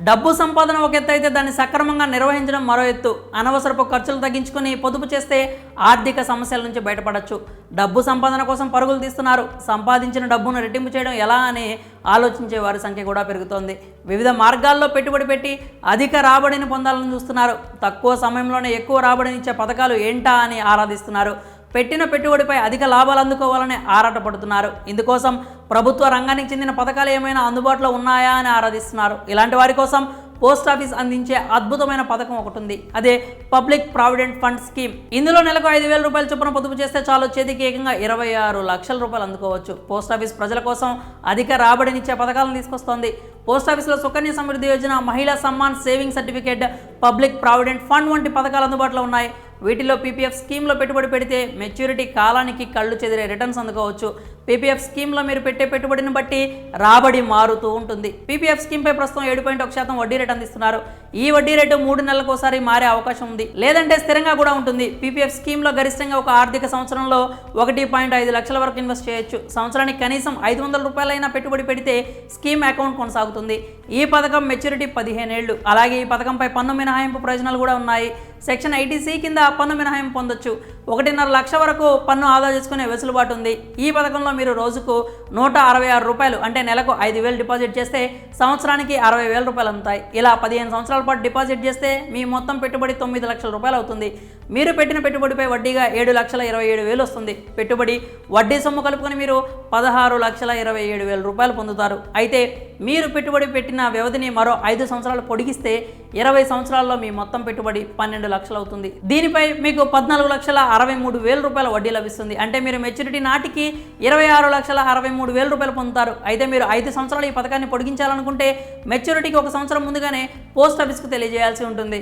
డబ్బు సంపాదన ఒక ఎత్తు అయితే దాన్ని సక్రమంగా నిర్వహించడం మరో ఎత్తు. అనవసరపు ఖర్చులు తగ్గించుకుని పొదుపు చేస్తే ఆర్థిక సమస్యల నుంచి బయటపడవచ్చు. డబ్బు సంపాదన కోసం పరుగులు తీస్తున్నారు. సంపాదించిన డబ్బును రెట్టింపు చేయడం ఎలా అని ఆలోచించే వారి సంఖ్య కూడా పెరుగుతోంది. వివిధ మార్గాల్లో పెట్టుబడి పెట్టి అధిక రాబడిని పొందాలని చూస్తున్నారు. తక్కువ సమయంలోనే ఎక్కువ రాబడినిచ్చే పథకాలు ఏంటా అని ఆరాధిస్తున్నారు. పెట్టిన పెట్టుబడిపై అధిక లాభాలు అందుకోవాలని ఆరాటపడుతున్నారు. ఇందుకోసం ప్రభుత్వ రంగానికి చెందిన పథకాలు ఏమైనా అందుబాటులో ఉన్నాయా అని ఆరాధిస్తున్నారు. ఇలాంటి వారి కోసం పోస్ట్ ఆఫీస్ అందించే అద్భుతమైన పథకం ఒకటి ఉంది. అదే పబ్లిక్ ప్రావిడెంట్ ఫండ్ స్కీమ్. ఇందులో నెలకు 5,000 రూపాయల చొప్పున పొదుపు చేస్తే చాలు, చేతికి ఏకంగా 26 లక్షల రూపాయలు అందుకోవచ్చు. పోస్ట్ ఆఫీస్ ప్రజల కోసం అధిక రాబడినిచ్చే పథకాలను తీసుకొస్తోంది. పోస్ట్ ఆఫీసులో సుకన్య సమృద్ధి యోజన, మహిళా Samman saving certificate, public provident fund వంటి పథకాలు అందుబాటులో ఉన్నాయి. వీటిలో పీపీఎఫ్ స్కీమ్లో పెట్టుబడి పెడితే మెచ్యూరిటీ కాలానికి కళ్ళు చెదిరే రిటర్న్స్ అందుకోవచ్చు. పీపీఎఫ్ స్కీమ్లో మీరు పెట్టే పెట్టుబడిని బట్టి రాబడి మారుతూ ఉంటుంది. పీపీఎఫ్ స్కీమ్పై ప్రస్తుతం 7.1% వడ్డీ రేటు అందిస్తున్నారు. ఈ వడ్డీ రేటు 3 నెలలకు ఒకసారి మారే అవకాశం ఉంది, లేదంటే స్థిరంగా కూడా ఉంటుంది. పీపీఎఫ్ స్కీమ్లో గరిష్టంగా ఒక ఆర్థిక సంవత్సరంలో 1.5 లక్షల వరకు ఇన్వెస్ట్ చేయొచ్చు. సంవత్సరానికి కనీసం 500 రూపాయలైనా పెట్టుబడి పెడితే స్కీమ్ అకౌంట్ కొనసాగుతుంది. ఈ పథకం మెచ్యూరిటీ 15 ఏళ్లు. అలాగే ఈ పథకంపై పన్ను మినహాయింపు ప్రయోజనాలు కూడా ఉన్నాయి. సెక్షన్ 80C కింద పన్ను మినహాయింపు పొందొచ్చు. 1.5 లక్ష వరకు పన్ను ఆదా చేసుకునే వెసులుబాటు ఉంది. ఈ పథకంలో మీరు రోజుకు 166 రూపాయలు అంటే నెలకు 5,000 డిపాజిట్ చేస్తే సంవత్సరానికి 60,000 రూపాయలు అందుతాయి. ఇలా 15 సంవత్సరాల పాటు డిపాజిట్ చేస్తే మీ మొత్తం పెట్టుబడి 9 లక్షల రూపాయలు అవుతుంది. మీరు పెట్టిన పెట్టుబడిపై వడ్డీగా 7,27,000 వస్తుంది. పెట్టుబడి వడ్డీ సొమ్ము కలుపుకొని మీరు 16,27,000 రూపాయలు పొందుతారు. అయితే మీరు పెట్టుబడి పెట్టిన వ్యవధిని మరో 5 సంవత్సరాలు పొడిగిస్తే 20 సంవత్సరాల్లో మీ మొత్తం పెట్టుబడి 12 లక్షలు అవుతుంది. దీనిపై మీకు 14,63,000 రూపాయల వడ్డీ లభిస్తుంది. అంటే మీరు మెచ్యూరిటీ నాటికి 26,63,000 రూపాయలు పొందుతారు. అయితే మీరు 5 సంవత్సరాలు ఈ పథకాన్ని పొడిగించాలనుకుంటే మెచ్యూరిటీకి 1 సంవత్సరం ముందుగానే పోస్ట్ ఆఫీస్కు తెలియజేయాల్సి ఉంటుంది.